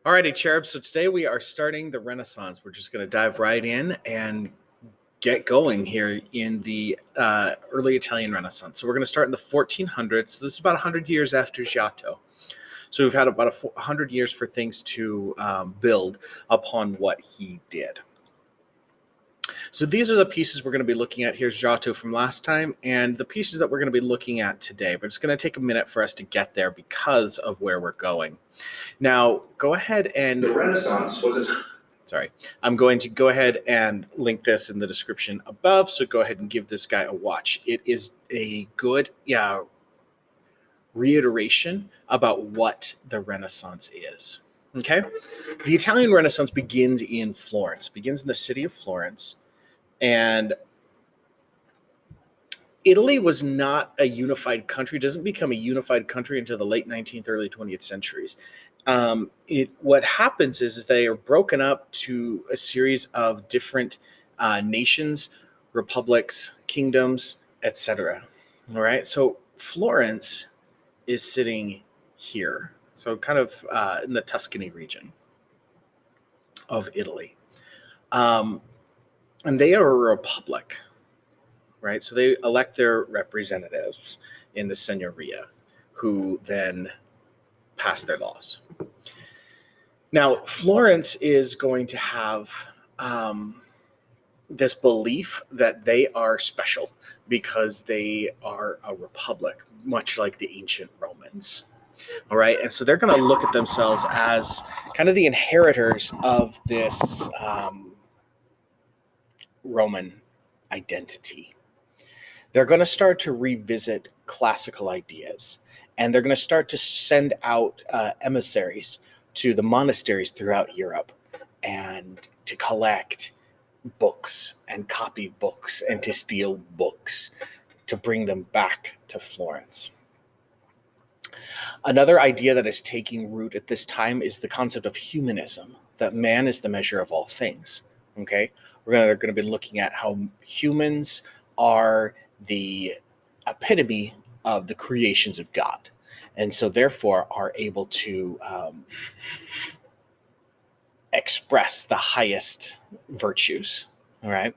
Alrighty, Cherub. So today we are starting the Renaissance. We're just going to dive right in and get going here in the early Italian Renaissance. So we're going to start in the 1400s. So this is about 100 years after Giotto. So we've had about 100 years for things to build upon what he did. So these are the pieces we're going to be looking at. Here's Giotto from last time, and the pieces that we're going to be looking at today. But it's going to take a minute for us to get there because of where we're going. Now, go ahead and... The Renaissance was a... Sorry. I'm going to go ahead and link this in the description above, so go ahead and give this guy a watch. It is a good reiteration about what the Renaissance is. Okay? The Italian Renaissance begins in Florence, begins in the city of Florence, and Italy was not a unified country, doesn't become a unified country until the late 19th, early 20th centuries. What happens is they are broken up to a series of different nations, republics, kingdoms, etc. All right, so Florence is sitting here, so kind of in the Tuscany region of Italy. And they are a republic, right? So they elect their representatives in the Signoria, who then pass their laws. Now, Florence is going to have this belief that they are special because they are a republic, much like the ancient Romans. All right, and so they're going to look at themselves as kind of the inheritors of this Roman identity. They're going to start to revisit classical ideas, and they're going to start to send out emissaries to the monasteries throughout Europe and to collect books and copy books and to steal books to bring them back to Florence. Another idea that is taking root at this time is the concept of humanism, that man is the measure of all things. Okay, they're going to be looking at how humans are the epitome of the creations of God, and so therefore are able to express the highest virtues. All right.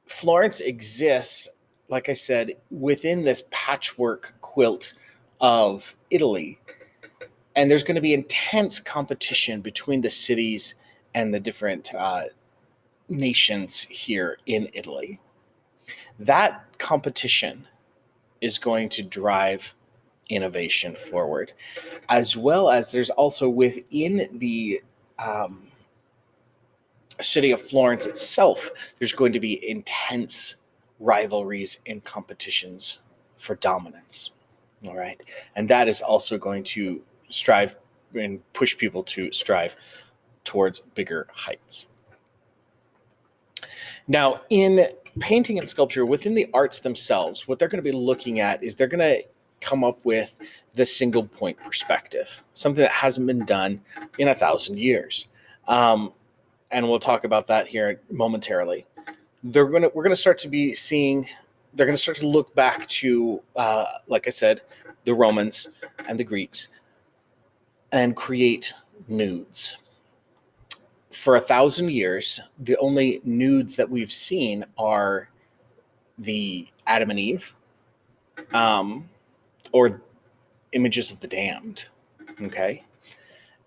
Florence exists, like I said, within this patchwork quilt of Italy, and there's going to be intense competition between the cities and the different nations here in Italy. That competition is going to drive innovation forward, as well as there's also within the city of Florence itself, there's going to be intense rivalries and competitions for dominance. All right. And that is also going to strive and push people to strive towards bigger heights. Now, in painting and sculpture, within the arts themselves, what they're going to be looking at is they're going to come up with the single point perspective, something that hasn't been done in 1,000 years. And we'll talk about that here momentarily. We're going to start to be seeing, they're going to start to look back to, like I said, the Romans and the Greeks and create nudes. For 1,000 years, the only nudes that we've seen are the Adam and Eve, or images of the damned, okay?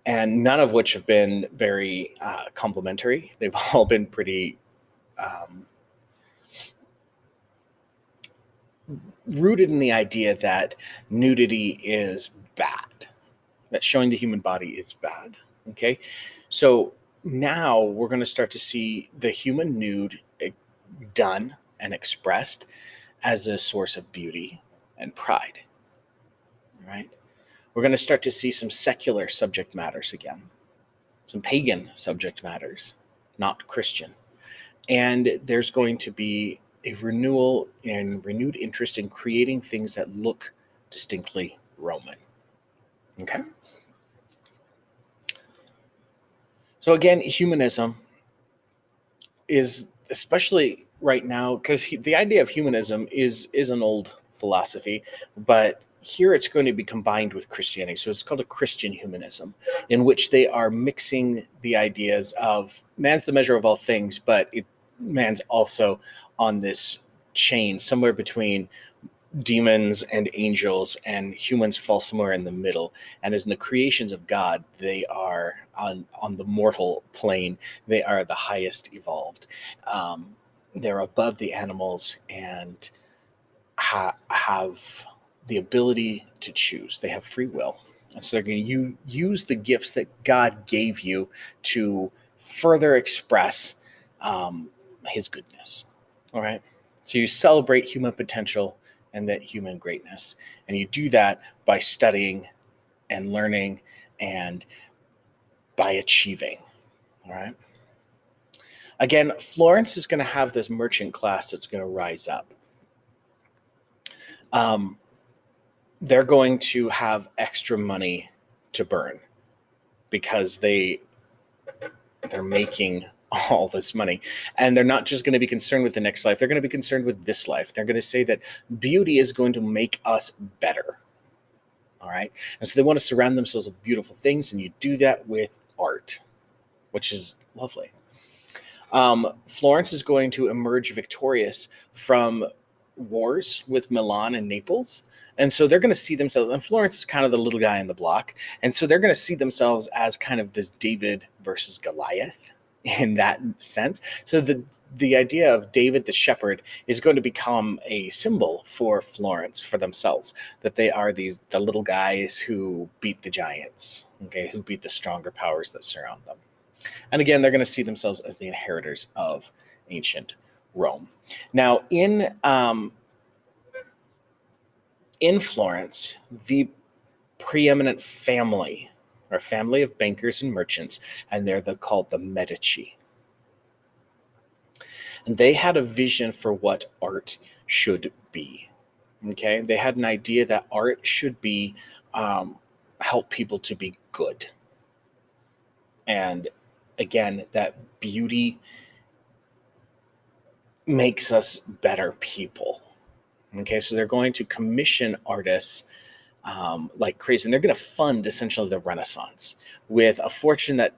And none of which have been very complimentary. They've all been pretty rooted in the idea that nudity is bad, that showing the human body is bad, okay? So now we're going to start to see the human nude done and expressed as a source of beauty and pride, right? We're going to start to see some secular subject matters again, some pagan subject matters, not Christian. And there's going to be a renewal and renewed interest in creating things that look distinctly Roman. Okay? So again, humanism is, especially right now, because the idea of humanism is an old philosophy, but here it's going to be combined with Christianity. So it's called a Christian humanism, in which they are mixing the ideas of man's the measure of all things, but man's also on this chain somewhere between demons and angels, and humans fall somewhere in the middle. And as in the creations of God, they are on the mortal plane. They are the highest evolved. They're above the animals and have the ability to choose. They have free will. And so they're going to use the gifts that God gave you to further express his goodness. All right. So you celebrate human potential and that human greatness. And you do that by studying and learning and by achieving. All right. Again, Florence is going to have this merchant class that's going to rise up. They're going to have extra money to burn because they're making all this money. And they're not just going to be concerned with the next life. They're going to be concerned with this life. They're going to say that beauty is going to make us better. All right. And so they want to surround themselves with beautiful things. And you do that with art, which is lovely. Florence is going to emerge victorious from wars with Milan and Naples. And so they're going to see themselves, and Florence is kind of the little guy in the block. And so they're going to see themselves as kind of this David versus Goliath in that sense. So the idea of David the shepherd is going to become a symbol for Florence, for themselves, that they are the little guys who beat the giants, okay, who beat the stronger powers that surround them. And again, they're going to see themselves as the inheritors of ancient Rome. Now, in Florence, the preeminent family, or family of bankers and merchants, and they're called the Medici. And they had a vision for what art should be. Okay, they had an idea that art should be help people to be good. And again, that beauty makes us better people. Okay, so they're going to commission artists like crazy, and they're going to fund essentially the Renaissance with a fortune that,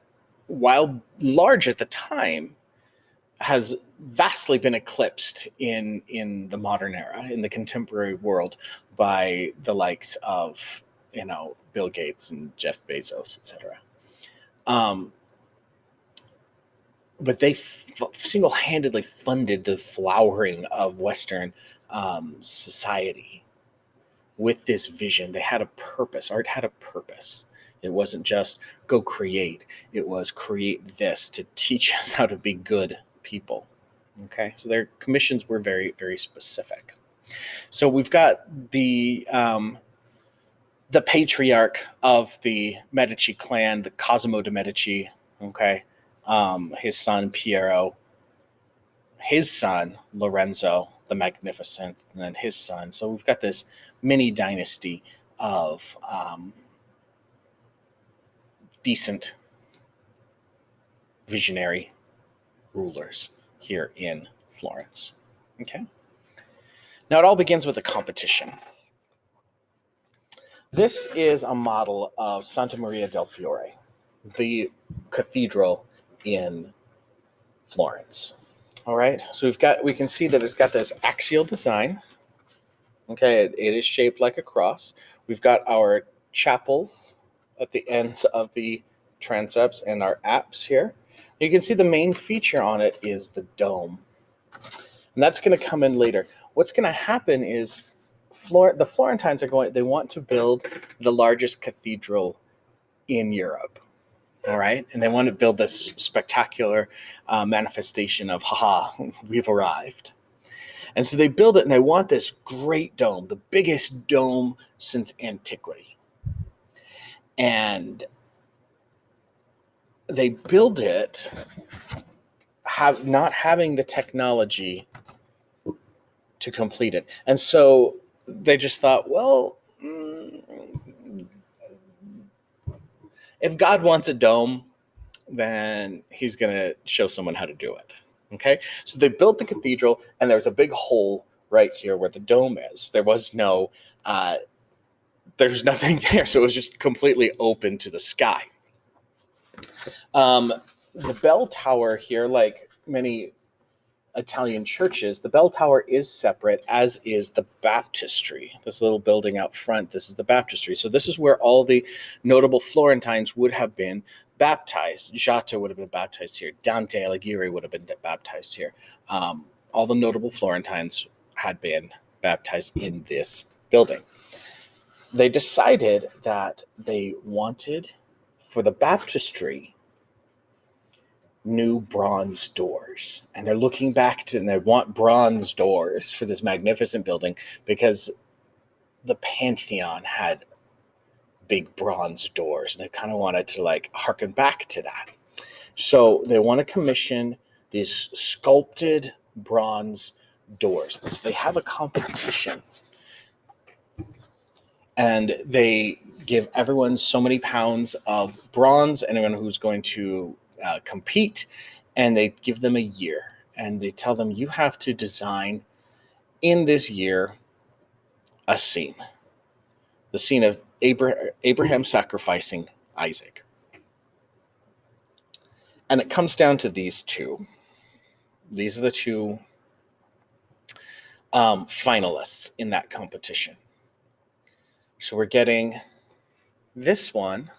while large at the time, has vastly been eclipsed in the modern era, in the contemporary world, by the likes of, Bill Gates and Jeff Bezos, etc. But they single-handedly funded the flowering of Western society with this vision. They had a purpose. Art had a purpose. It wasn't just go create. It was create this to teach us how to be good people. Okay, so their commissions were very, very specific. So we've got the patriarch of the Medici clan, the Cosimo de' Medici. Okay, his son Piero, his son Lorenzo the Magnificent, and then his son. So we've got this mini dynasty of decent visionary rulers here in Florence. Okay. Now it all begins with a competition. This is a model of Santa Maria del Fiore, the cathedral in Florence. All right. So we can see that it's got this axial design. Okay, it is shaped like a cross. We've got our chapels at the ends of the transepts and our apse here. You can see the main feature on it is the dome. And that's going to come in later. What's going to happen is the Florentines they want to build the largest cathedral in Europe. All right. And they want to build this spectacular manifestation of, we've arrived. And so they build it, and they want this great dome, the biggest dome since antiquity. And they build it not having the technology to complete it. And so they just thought, well, if God wants a dome, then he's going to show someone how to do it. Okay, so they built the cathedral, and there's a big hole right here where the dome is. There was no there's nothing there. So it was just completely open to the sky. The bell tower here, like many Italian churches, the bell tower is separate, as is the baptistry. This little building out front, this is the baptistry. So this is where all the notable Florentines would have been baptized. Giotto would have been baptized here. Dante Alighieri would have been baptized here. All the notable Florentines had been baptized in this building. They decided that they wanted, for the baptistry, new bronze doors, and they're looking back to, and they want bronze doors for this magnificent building because the Pantheon had big bronze doors, and they kind of wanted to like harken back to that. So they want to commission these sculpted bronze doors. So they have a competition, and they give everyone so many pounds of bronze, anyone who's going to compete, and they give them a year, and they tell them, you have to design in this year a scene, the scene of Abraham sacrificing Isaac. And it comes down to these two. These are the two finalists in that competition. So we're getting this one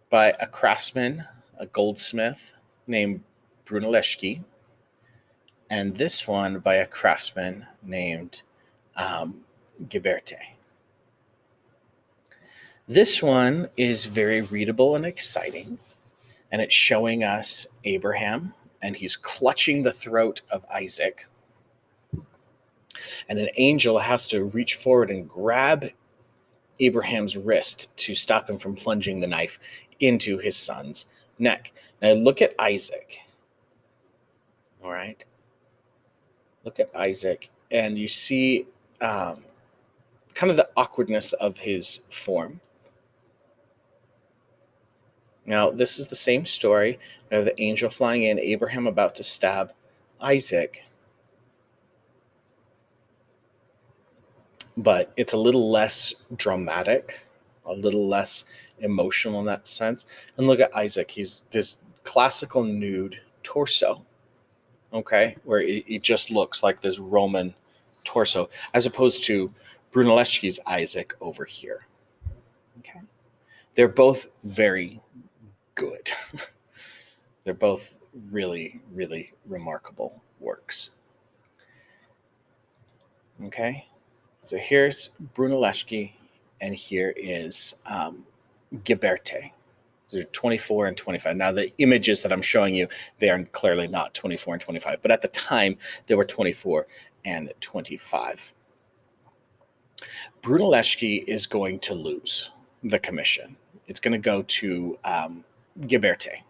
by a craftsman, a goldsmith named Brunelleschi, and this one by a craftsman named Ghiberti. This one is very readable and exciting, and it's showing us Abraham, and he's clutching the throat of Isaac, and an angel has to reach forward and grab Abraham's wrist to stop him from plunging the knife into his son's neck. Now look at Isaac. All right. Look at Isaac, and you see kind of the awkwardness of his form. Now, this is the same story. We have the angel flying in, Abraham about to stab Isaac. But it's a little less dramatic, a little less emotional in that sense. And look at Isaac. He's this classical nude torso, okay, where it just looks like this Roman torso, as opposed to Brunelleschi's Isaac over here. Okay. They're both very good. They're both really, really remarkable works. Okay. So here's Brunelleschi, and here is Ghiberti. They're 24 and 25. Now, the images that I'm showing you, they are clearly not 24 and 25, but at the time, they were 24 and 25. Brunelleschi is going to lose the commission. It's going to go to Ghiberti.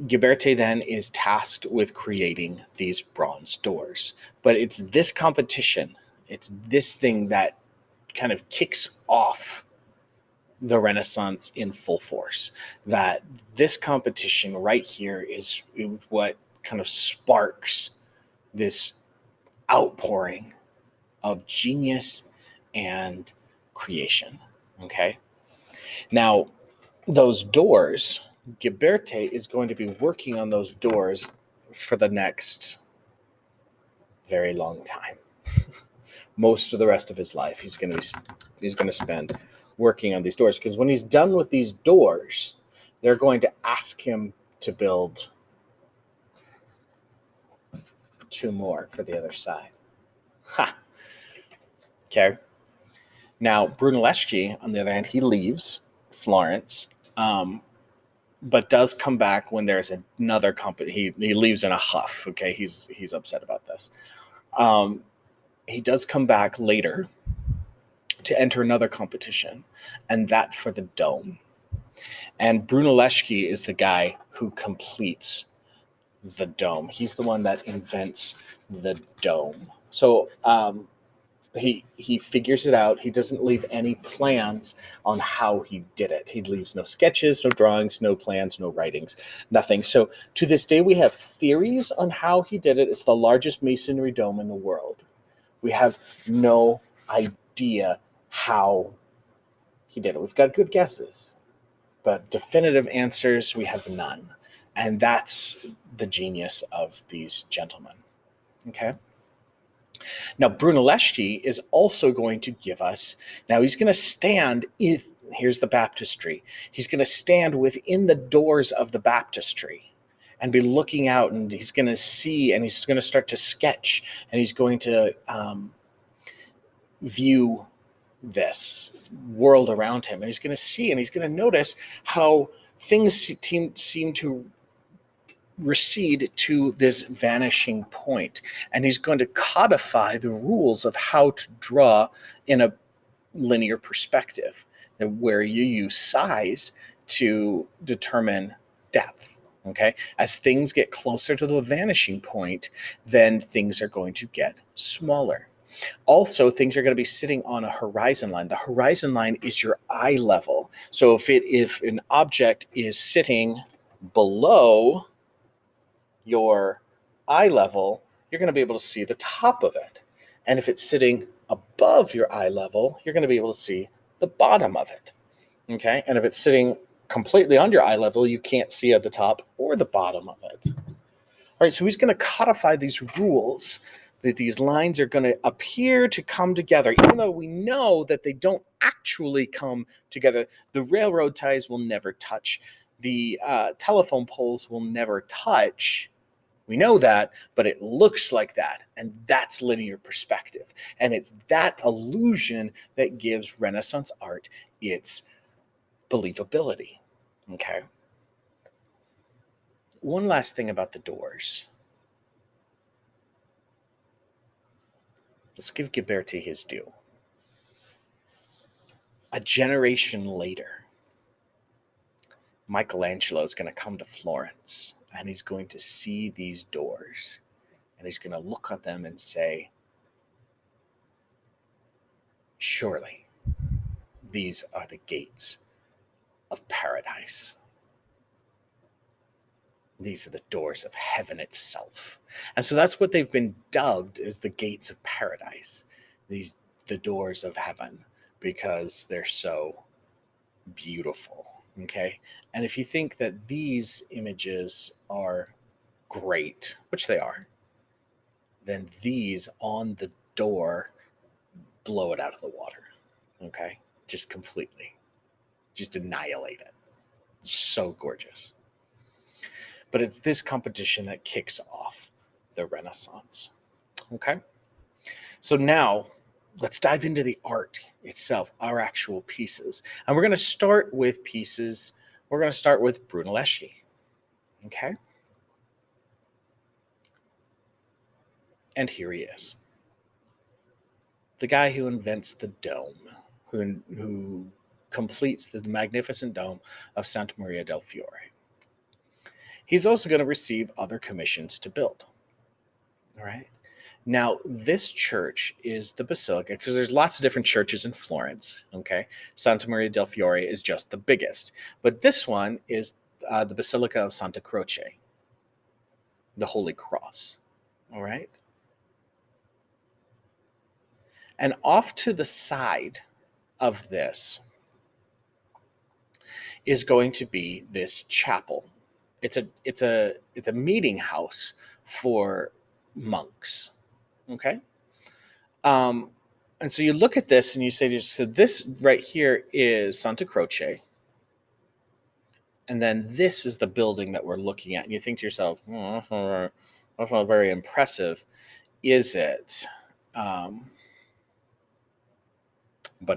Ghiberti then is tasked with creating these bronze doors. But it's this competition, it's this thing that kind of kicks off the Renaissance in full force. That this competition right here is what kind of sparks this outpouring of genius and creation. Okay? Now, those doors, Ghiberti is going to be working on those doors for the next very long time. Most of the rest of his life, he's going to spend working on these doors, because when he's done with these doors, they're going to ask him to build two more for the other side. Ha. Okay. Now, Brunelleschi, on the other hand, he leaves Florence, but does come back when there's another company. He leaves in a huff. Okay, he's upset about this. He does come back later to enter another competition, and that for the dome. And Brunelleschi is the guy who completes the dome. He's the one that invents the dome. So he figures it out. He doesn't leave any plans on how he did it. He leaves no sketches, no drawings, no plans, no writings, nothing. So to this day, we have theories on how he did it. It's the largest masonry dome in the world. We have no idea how he did it. We've got good guesses, but definitive answers, we have none. And that's the genius of these gentlemen. Okay. Now, Brunelleschi is also going to give us, now he's going to stand, here's the baptistry. He's going to stand within the doors of the baptistry and be looking out, and he's going to see, and he's going to start to sketch, and he's going to view this world around him. And he's going to see, and he's going to notice how things seem to recede to this vanishing point, and he's going to codify the rules of how to draw in a linear perspective, where you use size to determine depth. Okay, as things get closer to the vanishing point, then things are going to get smaller. Also, things are going to be sitting on a horizon line. The horizon line is your eye level. So if an object is sitting below your eye level, you're going to be able to see the top of it. And if it's sitting above your eye level, you're going to be able to see the bottom of it. Okay? And if it's sitting completely under your eye level, you can't see at the top or the bottom of it. All right, so he's going to codify these rules that these lines are going to appear to come together, even though we know that they don't actually come together. The railroad ties will never touch. The telephone poles will never touch. We know that, but it looks like that, and that's linear perspective. And it's that illusion that gives Renaissance art its believability. Okay. One last thing about the doors. Let's give Ghiberti his due. A generation later, Michelangelo is going to come to Florence, and he's going to see these doors, and he's going to look at them and say, surely these are the gates of paradise. These are the doors of heaven itself. And so that's what they've been dubbed as the gates of paradise, the doors of heaven, because they're so beautiful. Okay. And if you think that these images are great, which they are, then these on the door blow it out of the water. Okay. Just completely. Just annihilate it. So gorgeous. But it's this competition that kicks off the Renaissance. Okay? So now, let's dive into the art itself, our actual pieces. And we're going to start with pieces. We're going to start with Brunelleschi. Okay? And here he is. The guy who invents the dome, who completes the magnificent dome of Santa Maria del Fiore. He's also going to receive other commissions to build. All right. Now, this church is the Basilica, because there's lots of different churches in Florence. Okay. Santa Maria del Fiore is just the biggest. But this one is the Basilica of Santa Croce, the Holy Cross. All right. And off to the side of this is going to be this chapel. It's a meeting house for monks. Okay. And so you look at this and you say, so this right here is Santa Croce. And then this is the building that we're looking at. And you think to yourself, that's not very impressive, is it? But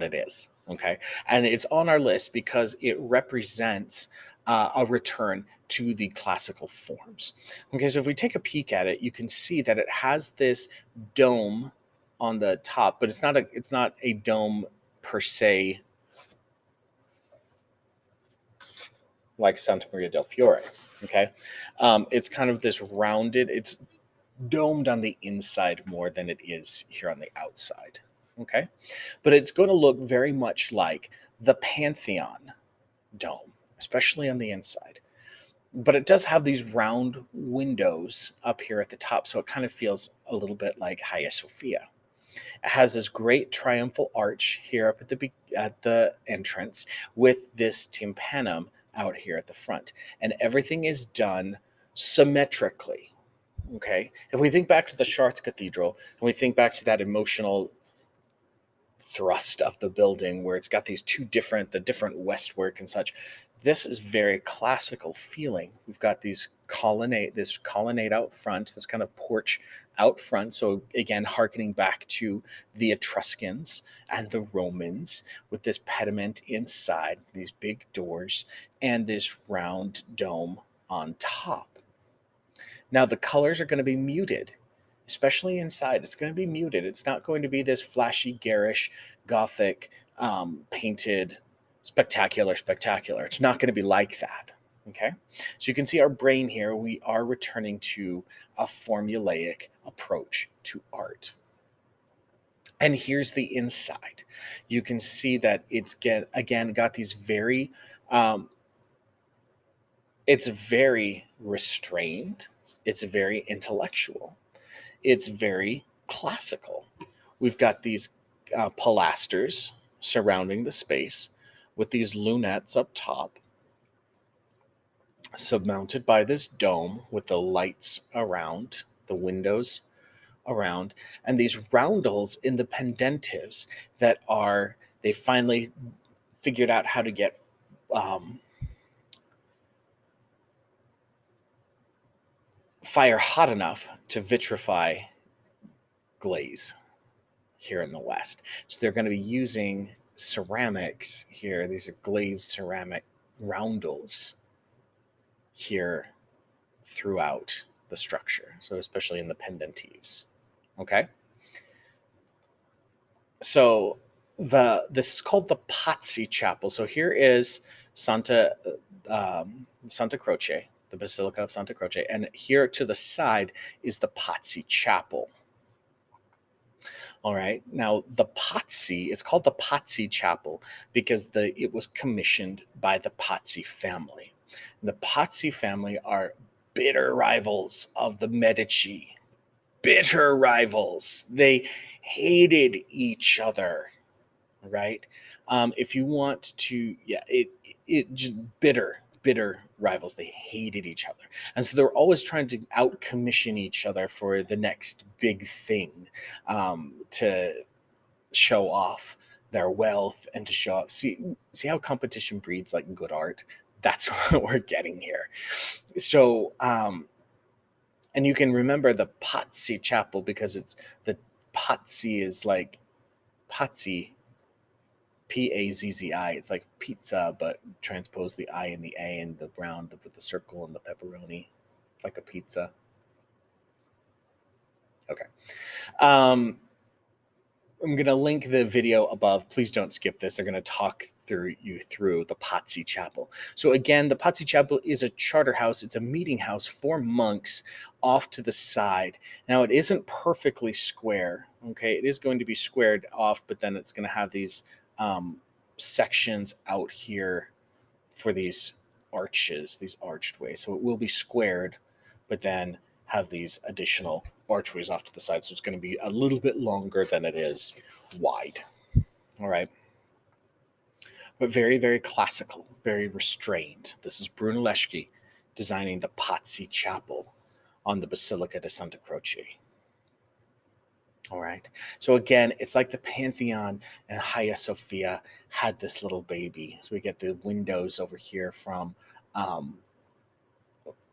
it is. Okay. And it's on our list because it represents a return to the classical forms. Okay, so if we take a peek at it, you can see that it has this dome on the top, but it's not a dome per se like Santa Maria del Fiore. Okay, it's kind of this rounded. It's domed on the inside more than it is here on the outside. Okay, but it's going to look very much like the Pantheon dome, especially on the inside. But it does have these round windows up here at the top, so it kind of feels a little bit like Hagia Sophia. It has this great triumphal arch here up at the entrance with this tympanum out here at the front, and everything is done symmetrically. Okay, if we think back to the Chartres Cathedral and we think back to that emotional thrust of the building where it's got these the different westwork and such, this is very classical feeling. We've got this colonnade out front, this kind of porch out front. So again, harkening back to the Etruscans and the Romans, with this pediment inside, these big doors, and this round dome on top. Now the colors are going to be muted, especially inside. It's going to be muted. It's not going to be this flashy, garish, gothic, painted, spectacular. It's not going to be like that. Okay, so you can see our brain here. We are returning to a formulaic approach to art. And here's the inside. You can see that it's got these it's very restrained. It's very intellectual. It's very classical. We've got these pilasters surrounding the space with these lunettes up top, surmounted by this dome with the lights around, the windows around, and these roundels in the pendentives they finally figured out how to get fire hot enough to vitrify glaze here in the West. So they're going to be using ceramics here. These are glazed ceramic roundels here throughout the structure. So especially in the pendentives. Okay. So this is called the Pazzi Chapel. So here is Santa Croce, the Basilica of Santa Croce, and here to the side is the Pazzi Chapel. All right. Now the Pazzi, it's called the Pazzi Chapel because it was commissioned by the Pazzi family. And the Pazzi family are bitter rivals of the Medici. Bitter rivals. They hated each other. Right. If you want to, it just bitter rivals. They hated each other, and so they're always trying to outcommission each other for the next big thing, to show off their wealth and to show off. See how competition breeds like good art. That's what we're getting here. So, and you can remember the Pazzi Chapel because it's the Pazzi is like Pazzi. Pazzi. It's like pizza, but transpose the I and the A and the brown with the circle and the pepperoni, like a pizza. Okay. I'm going to link the video above. Please don't skip this. They're going to talk through the Pazzi Chapel. So again, the Pazzi Chapel is a charter house. It's a meeting house for monks off to the side. Now, it isn't perfectly square. Okay. It is going to be squared off, but then it's going to have these sections out here for these arches, these arched ways. So it will be squared, but then have these additional archways off to the side. So it's going to be a little bit longer than it is wide. All right. But very, very classical, very restrained. This is Brunelleschi designing the Pazzi Chapel on the Basilica di Santa Croce. All right. So again, it's like the Pantheon and Hagia Sophia had this little baby. So we get the windows over here from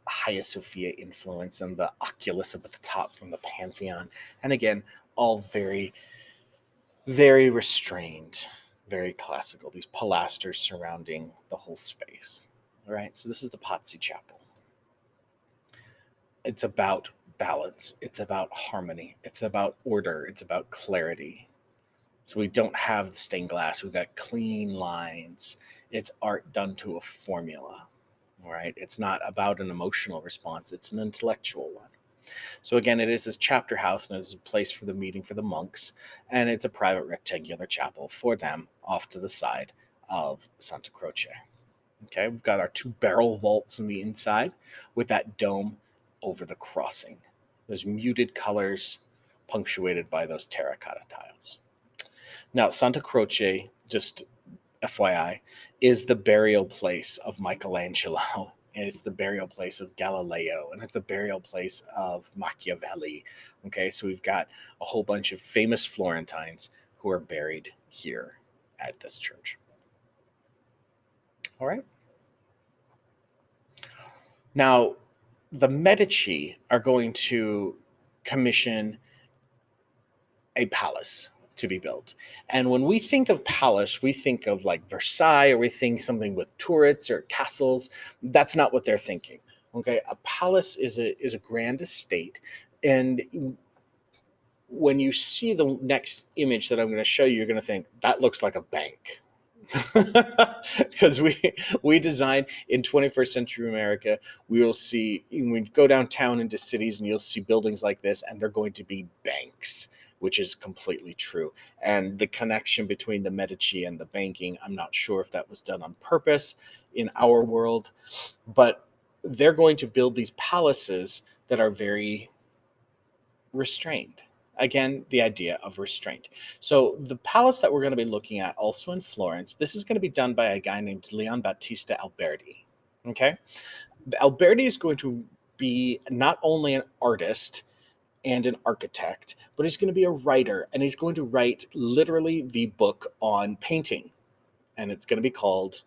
Hagia Sophia influence and the oculus up at the top from the Pantheon. And again, all very, very restrained, very classical. These pilasters surrounding the whole space. All right. So this is the Pazzi Chapel. It's about balance. It's about harmony. It's about order. It's about clarity. So we don't have the stained glass. We've got clean lines. It's art done to a formula. All right. It's not about an emotional response. It's an intellectual one. So again, it is this chapter house, and it's a place for the meeting for the monks. And it's a private rectangular chapel for them off to the side of Santa Croce. Okay. We've got our two barrel vaults on the inside with that dome over the crossing. There's muted colors, punctuated by those terracotta tiles. Now, Santa Croce, just FYI, is the burial place of Michelangelo, and it's the burial place of Galileo, and it's the burial place of Machiavelli. Okay, so we've got a whole bunch of famous Florentines who are buried here at this church. All right. Now, the Medici are going to commission a palace to be built. And when we think of palace, we think of like Versailles, or we think something with turrets or castles. That's not what they're thinking. Okay, a palace is a grand estate, and when you see the next image that I'm going to show you, you're going to think that looks like a bank. Because we design in 21st century America, we will see, when we go downtown into cities, and you'll see buildings like this, and they're going to be banks, which is completely true. And the connection between the Medici and the banking, I'm not sure if that was done on purpose in our world, but they're going to build these palaces that are very restrained. Again, the idea of restraint. So the palace that we're going to be looking at also in Florence, this is going to be done by a guy named Leon Battista Alberti. Okay? Alberti is going to be not only an artist and an architect, but he's going to be a writer, and he's going to write literally the book on painting. And it's going to be called,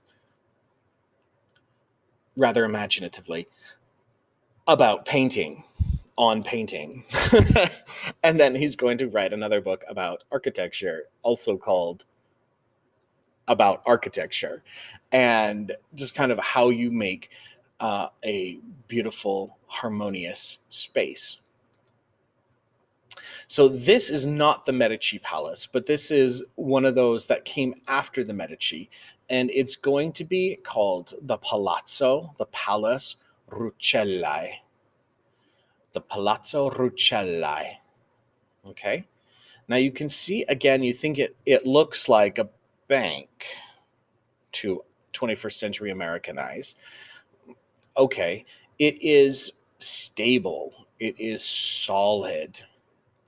rather imaginatively, About Painting on Painting. And then he's going to write another book about architecture, also called About Architecture, and just kind of how you make a beautiful, harmonious space. So this is not the Medici Palace, but this is one of those that came after the Medici, and it's going to be called the Palace Ruchellai. The Palazzo Ruchellai. Okay. Now you can see, again, you think it looks like a bank to 21st century American eyes. Okay. It is stable. It is solid.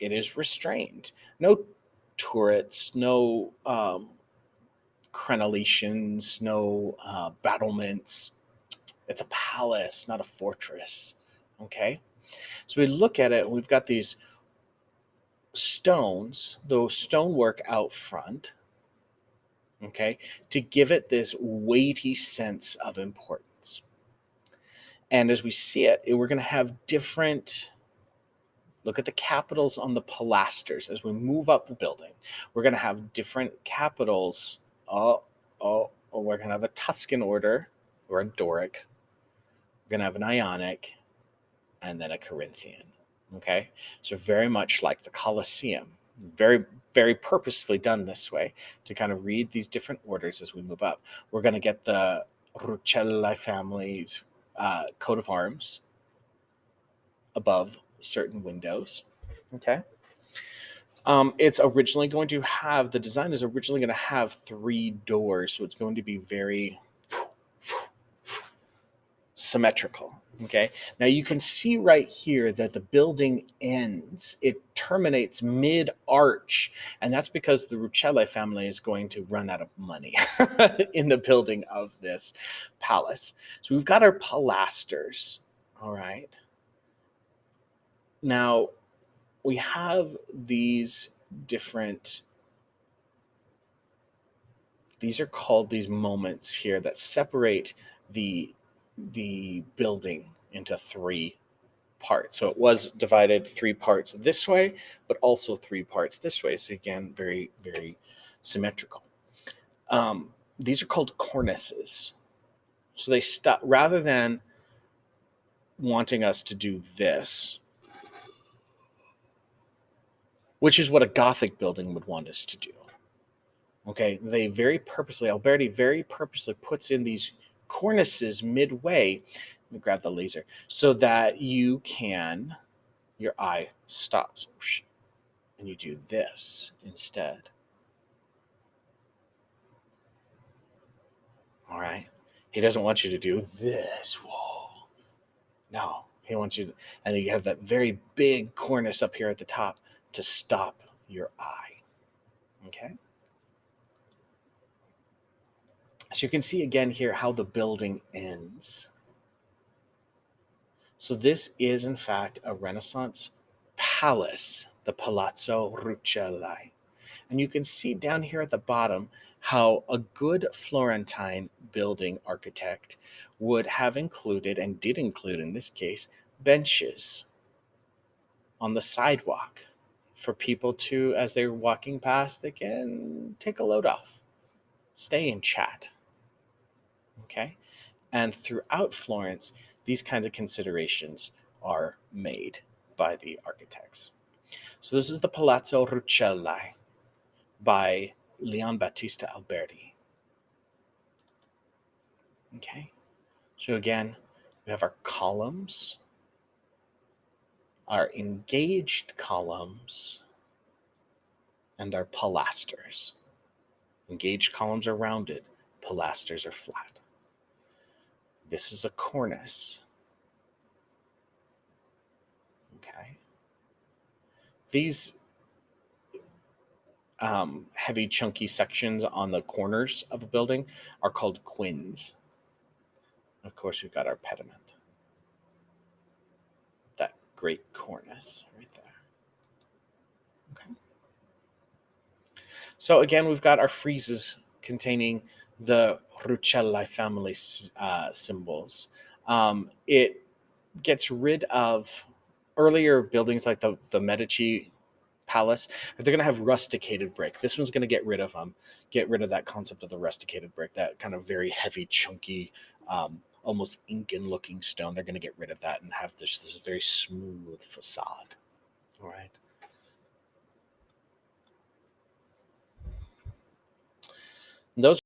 It is restrained. No turrets, no crenellations, no battlements. It's a palace, not a fortress. Okay. So we look at it, and we've got these stones, the stonework out front, okay, to give it this weighty sense of importance. And as we see it, we're going to have different, look at the capitals on the pilasters. As we move up the building, we're going to have different capitals. We're going to have a Tuscan order, or a Doric. We're going to have an Ionic, and then a Corinthian. Okay, so very much like the Colosseum, very, very purposefully done this way to kind of read these different orders as we move up. We're going to get the Ruchellai family's coat of arms above certain windows. Okay, it's originally going to have, the design is originally going to have 3 doors, so it's going to be very symmetrical. Okay, now you can see right here that the building ends, it terminates mid-arch, and that's because the Ruchellai family is going to run out of money in the building of this palace. So we've got our pilasters. All right, now we have these different, these are called these moments here that separate the building into 3 parts. So it was divided 3 parts this way, but also 3 parts this way. So again, very, very symmetrical. These are called cornices. So they stop, rather than wanting us to do this, which is what a Gothic building would want us to do. Okay, they very purposely, Alberti very purposely puts in these cornices midway. Let me grab the laser so that you can, your eye stops, and you do this instead. All right. He doesn't want you to do this. Whoa. No, he wants you to, and you have that very big cornice up here at the top to stop your eye. Okay? So you can see again here how the building ends. So this is in fact a Renaissance palace, the Palazzo Ruchellai. And you can see down here at the bottom how a good Florentine building architect would have included, and did include in this case, benches on the sidewalk for people to, as they're walking past, they can take a load off, stay and chat. Okay? And throughout Florence, these kinds of considerations are made by the architects. So this is the Palazzo Ruchellai by Leon Battista Alberti. Okay, so again, we have our columns, our engaged columns, and our pilasters. Engaged columns are rounded, pilasters are flat. This is a cornice. Okay. These heavy, chunky sections on the corners of a building are called quins. Of course, we've got our pediment. That great cornice right there. Okay. So again, we've got our friezes containing the Ruchellai family symbols. It gets rid of earlier buildings like the Medici Palace. They're going to have rusticated brick. This one's going to get rid of that concept of the rusticated brick, that kind of very heavy, chunky, almost Incan-looking stone. They're going to get rid of that and have this very smooth facade. All right. And those